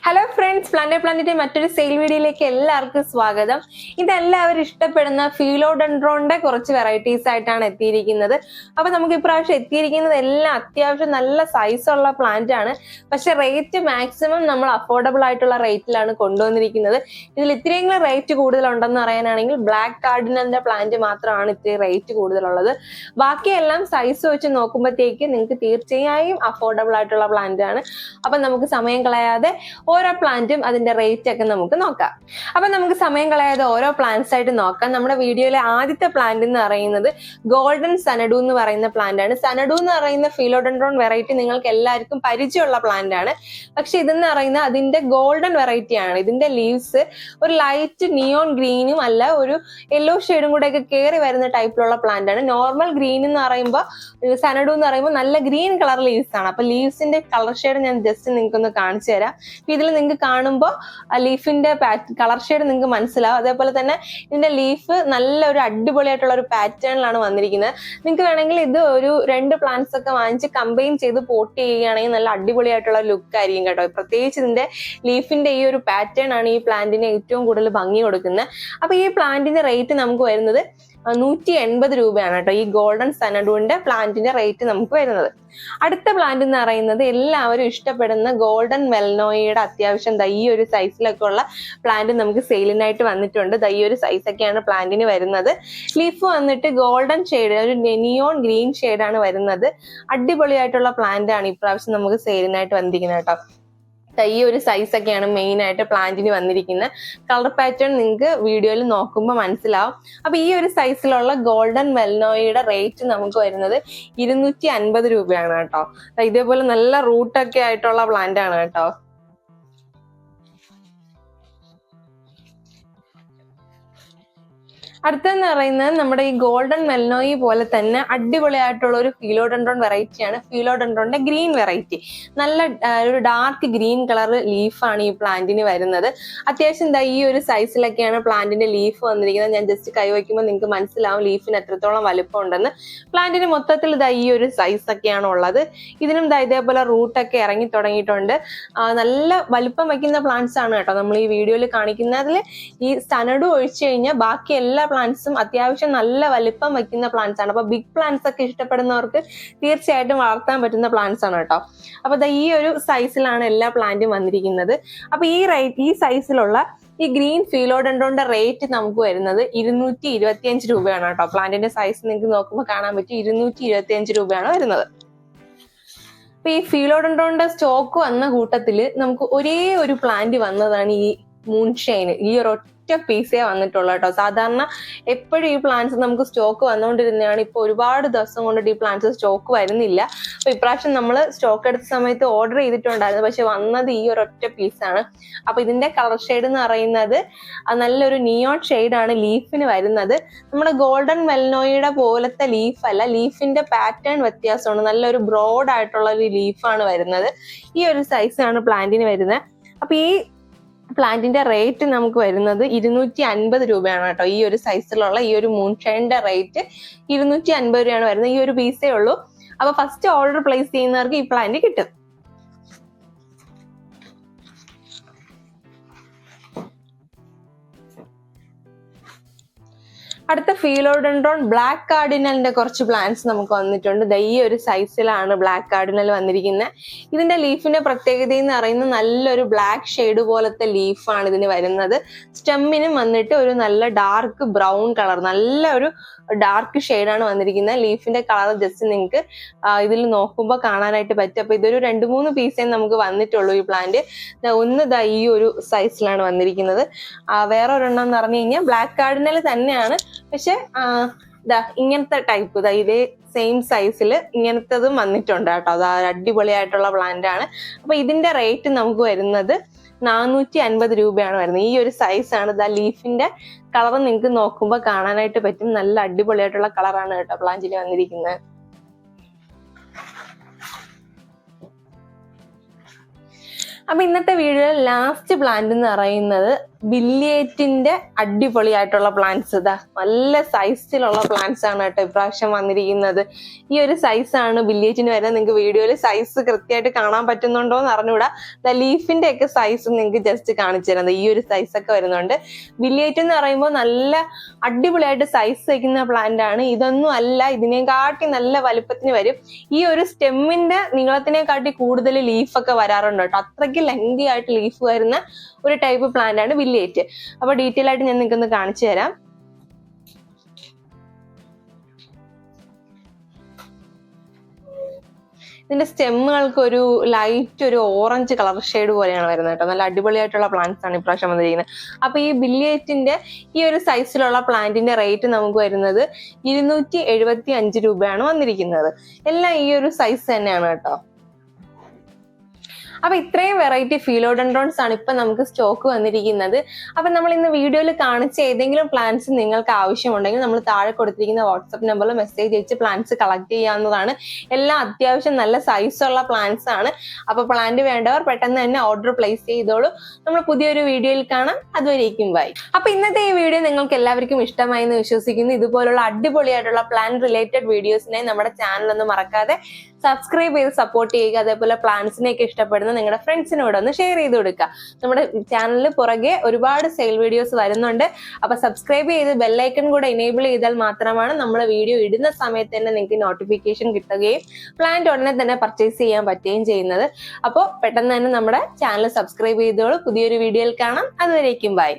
Hello friends, പ്ലാനറ്റിന്റെ മറ്റൊരു sale വീഡിയോയിലേക്ക് എല്ലാവർക്കും സ്വാഗതം. ഇതെല്ലാവരും ഇഷ്ടപ്പെടുന്ന ഫിലോഡെൻഡ്രോണിന്റെ കുറച്ച് വെറൈറ്റീസ് ആയിട്ടാണ് എത്തിയിരിക്കുന്നത്. അപ്പൊ നമുക്ക് ഇപ്രാവശ്യം എത്തിയിരിക്കുന്നത് എല്ലാം അത്യാവശ്യം നല്ല സൈസുള്ള പ്ലാന്റ് ആണ്. പക്ഷെ റേറ്റ് മാക്സിമം നമ്മൾ അഫോർഡബിൾ ആയിട്ടുള്ള റേറ്റിലാണ് കൊണ്ടുവന്നിരിക്കുന്നത്. ഇതിൽ ഇത്രയെങ്കിലും റേറ്റ് കൂടുതലുണ്ടെന്ന് പറയാനാണെങ്കിൽ ബ്ലാക്ക് കാർഡിനലിന്റെ പ്ലാന്റ് മാത്രമാണ് ഇത്രയും റേറ്റ് കൂടുതലുള്ളത്. ബാക്കിയെല്ലാം സൈസ് വെച്ച് നോക്കുമ്പോഴത്തേക്ക് നിങ്ങൾക്ക് തീർച്ചയായും അഫോർഡബിൾ ആയിട്ടുള്ള പ്ലാന്റ് ആണ്. അപ്പൊ നമുക്ക് സമയം കളയാതെ ഓരോ പ്ലാന്റും അതിന്റെ റേറ്റ് ഒക്കെ നമുക്ക് നോക്കാം. അപ്പൊ നമുക്ക് സമയം കളയാതെ ഓരോ പ്ലാന്റ്സ് ആയിട്ട് നോക്കാം. നമ്മുടെ വീഡിയോയിലെ ആദ്യത്തെ പ്ലാന്റ് എന്ന് പറയുന്നത് ഗോൾഡൻ സനഡു എന്ന് പറയുന്ന പ്ലാന്റ് ആണ്. സനഡു എന്ന് പറയുന്ന ഫിലോഡെൻഡ്രോൺ വെറൈറ്റി നിങ്ങൾക്ക് എല്ലാവർക്കും പരിചയമുള്ള പ്ലാന്റ് ആണ്. പക്ഷെ ഇതെന്ന് പറയുന്ന അതിന്റെ ഗോൾഡൻ വെറൈറ്റി ആണ്. ഇതിന്റെ ലീവ്സ് ഒരു ലൈറ്റ് നിയോൺ ഗ്രീനും അല്ല, ഒരു യെല്ലോ ഷെയ്ഡും കൂടെ ഒക്കെ കയറി വരുന്ന ടൈപ്പിലുള്ള പ്ലാന്റ് ആണ്. നോർമൽ ഗ്രീൻ എന്ന് പറയുമ്പോൾ സനഡു എന്ന് പറയുമ്പോൾ നല്ല ഗ്രീൻ കളർ ലീവ്സ് ആണ്. അപ്പൊ ലീവ്സിന്റെ കളർ ഷെയ്ഡ് ഞാൻ ജസ്റ്റ് നിങ്ങൾക്ക് ഒന്ന് കാണിച്ചു തരാം. ഇതിൽ നിങ്ങൾക്ക് കാണുമ്പോൾ ലീഫിന്റെ കളർ ഷെയ്ഡ് നിങ്ങൾക്ക് മനസ്സിലാവും. അതേപോലെ തന്നെ ഇതിന്റെ ലീഫ് നല്ല ഒരു അടിപൊളിയായിട്ടുള്ള ഒരു പാറ്റേണിലാണ് വന്നിരിക്കുന്നത്. നിങ്ങൾക്ക് വേണമെങ്കിൽ ഇത് ഒരു 2 പ്ലാന്റ്സ് ഒക്കെ വാങ്ങിച്ച് കമ്പൈൻ ചെയ്ത് പോട്ട് ചെയ്യുകയാണെങ്കിൽ നല്ല അടിപൊളിയായിട്ടുള്ള ലുക്ക് ആയിരിക്കും കേട്ടോ. പ്രത്യേകിച്ച് ഇതിന്റെ ലീഫിന്റെ ഈ ഒരു പാറ്റേൺ ആണ് ഈ പ്ലാന്റിന് ഏറ്റവും കൂടുതൽ ഭംഗി കൊടുക്കുന്നത്. അപ്പൊ ഈ പ്ലാന്റിന്റെ റേറ്റ് നമുക്ക് വരുന്നത് 180 രൂപയാണ് കേട്ടോ. ഈ ഗോൾഡൻ സനഡുവിന്റെ പ്ലാന്റിന്റെ റേറ്റ് നമുക്ക് വരുന്നത്. അടുത്ത പ്ലാന്റ് എന്ന് പറയുന്നത് എല്ലാവരും ഇഷ്ടപ്പെടുന്ന ഗോൾഡൻ മെൽനോയുടെ അത്യാവശ്യം ഈ ഒരു സൈസിലൊക്കെ ഉള്ള പ്ലാന്റ് നമുക്ക് സെയിലിനായിട്ട് വന്നിട്ടുണ്ട്. ഈ ഒരു സൈസൊക്കെയാണ് പ്ലാന്റിന് വരുന്നത്. ലീഫ് വന്നിട്ട് ഗോൾഡൻ ഷെയ്ഡ്, ഒരു നിയോൺ ഗ്രീൻ ഷെയ്ഡാണ് വരുന്നത്. അടിപൊളിയായിട്ടുള്ള പ്ലാന്റ് ആണ് ഇപ്രാവശ്യം നമുക്ക് സെയിലിനായിട്ട് വന്നിരിക്കുന്നത് കേട്ടോ. ഈ ഒരു സൈസ് ഒക്കെയാണ് മെയിൻ ആയിട്ട് പ്ലാന്റിന് വന്നിരിക്കുന്നത്. കളർ പാറ്റേൺ നിങ്ങൾക്ക് വീഡിയോയിൽ നോക്കുമ്പോൾ മനസ്സിലാവും. അപ്പൊ ഈ ഒരു സൈസിലുള്ള ഗോൾഡൻ മെൽനോയുടെ റേറ്റ് നമുക്ക് വരുന്നത് 250 രൂപയാണ് കേട്ടോ. ഇതേപോലെ നല്ല റൂട്ടൊക്കെ ആയിട്ടുള്ള പ്ലാന്റ് ആണ് കേട്ടോ. അടുത്തെന്ന് പറയുന്നത് നമ്മുടെ ഈ ഗോൾഡൻ മെൽനോയി പോലെ തന്നെ അടിപൊളിയായിട്ടുള്ള ഒരു ഫിലോഡെൻഡ്രോൺ വെറൈറ്റിയാണ് ഫിലോഡെൻഡ്രോണിന്റെ ഗ്രീൻ വെറൈറ്റി. നല്ല ഒരു ഡാർക്ക് ഗ്രീൻ കളർ ലീഫാണ് ഈ പ്ലാന്റിന് വരുന്നത്. അത്യാവശ്യം ഈ ഒരു സൈസിലൊക്കെയാണ് പ്ലാന്റിന്റെ ലീഫ് വന്നിരിക്കുന്നത്. ഞാൻ ജസ്റ്റ് കൈവയ്ക്കുമ്പോൾ നിങ്ങൾക്ക് മനസ്സിലാവും ലീഫിന് എത്രത്തോളം വലുപ്പം ഉണ്ടെന്ന്. പ്ലാന്റിന് മൊത്തത്തിൽ ഈ ഒരു സൈസ് ഒക്കെയാണ് ഉള്ളത്. ഇതിനും ഇതേപോലെ റൂട്ടൊക്കെ ഇറങ്ങി തുടങ്ങിയിട്ടുണ്ട്. നല്ല വലുപ്പം വയ്ക്കുന്ന പ്ലാന്റ്സ് ആണ് കേട്ടോ നമ്മൾ ഈ വീഡിയോയിൽ കാണിക്കുന്നതിൽ. ഈ സനഡു ഒഴിച്ചു കഴിഞ്ഞാൽ ബാക്കി എല്ലാ പ്ലാന്റ്സും അത്യാവശ്യം നല്ല വലിപ്പം വയ്ക്കുന്ന പ്ലാന്റ്സ് ആണ്. അപ്പൊ ബിഗ് പ്ലാന്റ്സ് ഒക്കെ ഇഷ്ടപ്പെടുന്നവർക്ക് തീർച്ചയായിട്ടും വളർത്താൻ പറ്റുന്ന പ്ലാന്റ്സ് ആണ് കേട്ടോ. അപ്പൊ ഈ ഒരു സൈസിലാണ് എല്ലാ പ്ലാന്റും വന്നിരിക്കുന്നത്. അപ്പൊ ഈ സൈസിലുള്ള ഈ ഗ്രീൻ ഫിലോഡെൻഡ്രോണിന്റെ റേറ്റ് നമുക്ക് വരുന്നത് 225 രൂപയാണ് കേട്ടോ. പ്ലാന്റിന്റെ സൈസ് നിങ്ങൾക്ക് നോക്കുമ്പോൾ കാണാൻ പറ്റും, 225 രൂപയാണ് വരുന്നത്. അപ്പൊ ഈ ഫിലോഡെൻഡ്രോണിന്റെ സ്റ്റോക്ക് വന്ന കൂട്ടത്തില് നമുക്ക് ഒരേ ഒരു പ്ലാന്റ് വന്നതാണ് ഈ മൂൺഷൈൻ. ഈ ഒരു പീസേ വന്നിട്ടുള്ളൂ കേട്ടോ. സാധാരണ എപ്പോഴും ഈ പ്ലാന്റ്സ് നമുക്ക് സ്റ്റോക്ക് വന്നുകൊണ്ടിരുന്നതാണ്. ഇപ്പൊ ഒരുപാട് ദിവസം കൊണ്ട് ഈ പ്ലാന്റ്സ് സ്റ്റോക്ക് വരുന്നില്ല. അപ്പൊ ഇപ്രാവശ്യം നമ്മൾ സ്റ്റോക്ക് എടുത്ത സമയത്ത് ഓർഡർ ചെയ്തിട്ടുണ്ടായിരുന്നു, പക്ഷെ വന്നത് ഈ ഒരൊറ്റ പീസാണ്. അപ്പൊ ഇതിന്റെ കളർ ഷെയ്ഡ് എന്ന് പറയുന്നത് നല്ലൊരു നിയോൺ ഷെയ്ഡാണ് ലീഫിന് വരുന്നത്. നമ്മുടെ ഗോൾഡൻ മെൽനോയുടെ പോലത്തെ ലീഫ് അല്ല, ലീഫിന്റെ പാറ്റേൺ വ്യത്യാസമാണ്. നല്ലൊരു ബ്രോഡ് ആയിട്ടുള്ള ഒരു ലീഫാണ് വരുന്നത്. ഈ ഒരു സൈസാണ് പ്ലാന്റിന് വരുന്നത്. അപ്പൊ ഈ പ്ലാന്റിന്റെ റേറ്റ് നമുക്ക് വരുന്നത് 250 രൂപയാണ് കേട്ടോ. ഈ ഒരു സൈസിലുള്ള ഈ ഒരു മൂൺഷൈനിന്റെ റേറ്റ് 250 രൂപയാണ് വരുന്നത്. ഈ ഒരു പീസേ ഉള്ളൂ. അപ്പൊ ഫസ്റ്റ് ഓർഡർ പ്ലേസ് ചെയ്യുന്നവർക്ക് ഈ പ്ലാന്റ് കിട്ടും. അടുത്ത ഫിലോഡെൻഡ്രോൺ ബ്ലാക്ക് കാർഡിനലിന്റെ കുറച്ച് പ്ലാന്റ്സ് നമുക്ക് വന്നിട്ടുണ്ട്. ഈ ഒരു സൈസിലാണ് ബ്ലാക്ക് കാർഡിനൽ വന്നിരിക്കുന്നത്. ഇതിന്റെ ലീഫിന്റെ പ്രത്യേകത എന്ന് പറയുന്നത് നല്ലൊരു ബ്ലാക്ക് ഷെയ്ഡ് പോലത്തെ ലീഫാണ് ഇതിന് വരുന്നത്. സ്റ്റെമ്മിനും വന്നിട്ട് ഒരു നല്ല ഡാർക്ക് ബ്രൗൺ കളർ, നല്ല ഒരു ഡാർക്ക് ഷെയ്ഡാണ് വന്നിരിക്കുന്നത്. ലീഫിന്റെ കളർ ജസ്റ്റ് നിങ്ങൾക്ക് ഇതിൽ നോക്കുമ്പോൾ കാണാനായിട്ട് പറ്റും. അപ്പൊ ഇതൊരു 2-3 പീസേ നമുക്ക് വന്നിട്ടുള്ളൂ ഈ പ്ലാന്റ്. ഒന്ന് ഈ ഒരു സൈസിലാണ് വന്നിരിക്കുന്നത്. വേറെ ഒരെണ്ണം എന്ന് പറഞ്ഞു കഴിഞ്ഞാൽ ബ്ലാക്ക് കാർഡിനൽ തന്നെയാണ്, പക്ഷെ ഇങ്ങനത്തെ ടൈപ്പ് ഇതേ സെയിം സൈസിൽ ഇങ്ങനത്തതും വന്നിട്ടുണ്ട് കേട്ടോ. അത് അടിപൊളിയായിട്ടുള്ള പ്ലാന്റ് ആണ്. അപ്പൊ ഇതിന്റെ റേറ്റ് നമുക്ക് വരുന്നത് 450 രൂപയാണ് വരുന്നത്. ഈ ഒരു സൈസാണ്. ലീഫിന്റെ കളർ നിങ്ങൾക്ക് നോക്കുമ്പോൾ കാണാനായിട്ട് പറ്റും. നല്ല അടിപൊളിയായിട്ടുള്ള കളറാണ് കേട്ടോ പ്ലാന്റിൽ വന്നിരിക്കുന്നത്. അപ്പൊ ഇന്നത്തെ വീഡിയോയിൽ ലാസ്റ്റ് പ്ലാന്റ് എന്ന് പറയുന്നത് ബില്ലിയേറ്റിന്റെ അടിപൊളിയായിട്ടുള്ള പ്ലാന്റ്സ്. ഇതാ നല്ല സൈസിലുള്ള പ്ലാന്റ്സ് ആണ് കേട്ടോ ഇപ്രാവശ്യം വന്നിരിക്കുന്നത്. ഈ ഒരു സൈസാണ് ബില്ലിയേറ്റിന് വരുന്നത്. നിങ്ങൾക്ക് വീഡിയോയിൽ സൈസ് കൃത്യമായിട്ട് കാണാൻ പറ്റുന്നുണ്ടോ എന്ന് അറിഞ്ഞുകൂടാ. ലീഫിന്റെ ഒക്കെ സൈസ് നിങ്ങൾക്ക് ജസ്റ്റ് കാണിച്ചു തരുന്നത് ഈ ഒരു സൈസ് ഒക്കെ വരുന്നുണ്ട്. ബില്ലിയേറ്റ് എന്ന് പറയുമ്പോൾ നല്ല അടിപൊളിയായിട്ട് സൈസ് വയ്ക്കുന്ന പ്ലാന്റ് ആണ്. ഇതൊന്നും അല്ല, ഇതിനെക്കാട്ടി നല്ല വലുപ്പത്തിന് വരും. ഈ ഒരു സ്റ്റെമ്മിന്റെ നീളത്തിനെക്കാട്ടി കൂടുതൽ ലീഫൊക്കെ വരാറുണ്ട് കേട്ടോ. അത്രയ്ക്ക് ലെങ്തി ആയിട്ട് ലീഫ് വരുന്ന ഒരു ടൈപ്പ് പ്ലാന്റ് ആണ് ബില്ലിയേറ്റ്. അപ്പൊ ഡീറ്റെയിൽ ആയിട്ട് ഞാൻ നിങ്ങൾക്കൊന്ന് കാണിച്ചു തരാം. ഇതിന്റെ സ്റ്റെമ്മുകൾക്ക് ഒരു ലൈറ്റ് ഒരു ഓറഞ്ച് കളർ ഷെയ്ഡ് പോലെയാണ് വരുന്നത് കേട്ടോ. നല്ല അടിപൊളിയായിട്ടുള്ള പ്ലാന്റ്സ് ആണ് ഇപ്രാവശ്യം വന്നിരിക്കുന്നത്. അപ്പൊ ഈ ബില്ലിയേറ്റിന്റെ ഈ ഒരു സൈസിലുള്ള പ്ലാന്റിന്റെ റേറ്റ് നമുക്ക് വരുന്നത് 275 രൂപയാണ് വന്നിരിക്കുന്നത്. എല്ലാം ഈ ഒരു സൈസ് തന്നെയാണ് കേട്ടോ. അപ്പൊ ഇത്രയും വെറൈറ്റി ഫിലോഡെൻഡ്രോൺസ് ആണ് ഇപ്പൊ നമുക്ക് സ്റ്റോക്ക് വന്നിരിക്കുന്നത്. അപ്പൊ നമ്മൾ ഇന്ന് വീഡിയോയിൽ കാണിച്ച ഏതെങ്കിലും പ്ലാന്റ്സ് നിങ്ങൾക്ക് ആവശ്യമുണ്ടെങ്കിൽ നമ്മൾ താഴെ കൊടുത്തിരിക്കുന്ന വാട്സ്ആപ്പ് നമ്പറിൽ മെസ്സേജ് അയച്ച് പ്ലാന്റ്സ് കളക്ട് ചെയ്യാവുന്നതാണ്. എല്ലാം അത്യാവശ്യം നല്ല സൈസുള്ള പ്ലാന്റ്സ് ആണ്. അപ്പൊ പ്ലാന്റ് വേണ്ടവർ പെട്ടെന്ന് തന്നെ ഓർഡർ പ്ലേസ് ചെയ്തോളൂ. നമ്മൾ പുതിയൊരു വീഡിയോയിൽ കാണാം. അതുവരേക്കും ബൈ. അപ്പൊ ഇന്നത്തെ ഈ വീഡിയോ നിങ്ങൾക്ക് എല്ലാവർക്കും ഇഷ്ടമായി എന്ന് വിശ്വസിക്കുന്നു. ഇതുപോലുള്ള അടിപൊളിയായിട്ടുള്ള പ്ലാന്റ് റിലേറ്റഡ് വീഡിയോസിനായി നമ്മുടെ ചാനൽ ഒന്ന് മറക്കാതെ സബ്സ്ക്രൈബ് ചെയ്ത് സപ്പോർട്ട് ചെയ്യുക. അതേപോലെ പ്ലാന്റ്സിനെയൊക്കെ ഇഷ്ടപ്പെടുന്ന നിങ്ങളുടെ ഫ്രണ്ട്സിനോട് ഒന്ന് ഷെയർ ചെയ്ത് കൊടുക്കുക. നമ്മുടെ ചാനലിൽ പുറകെ ഒരുപാട് സെയിൽ വീഡിയോസ് വരുന്നുണ്ട്. അപ്പൊ സബ്സ്ക്രൈബ് ചെയ്ത് ബെല്ലൈക്കൺ കൂടെ എനേബിൾ ചെയ്താൽ മാത്രമാണ് നമ്മൾ വീഡിയോ ഇടുന്ന സമയത്ത് തന്നെ നിങ്ങൾക്ക് നോട്ടിഫിക്കേഷൻ കിട്ടുകയും പ്ലാന്റ് ഉടനെ തന്നെ പർച്ചേസ് ചെയ്യാൻ പറ്റുകയും ചെയ്യുന്നത്. അപ്പോൾ പെട്ടെന്ന് തന്നെ നമ്മുടെ ചാനൽ സബ്സ്ക്രൈബ് ചെയ്തോളൂ. പുതിയൊരു വീഡിയോയിൽ കാണാം. അതുവരേക്കും ബൈ.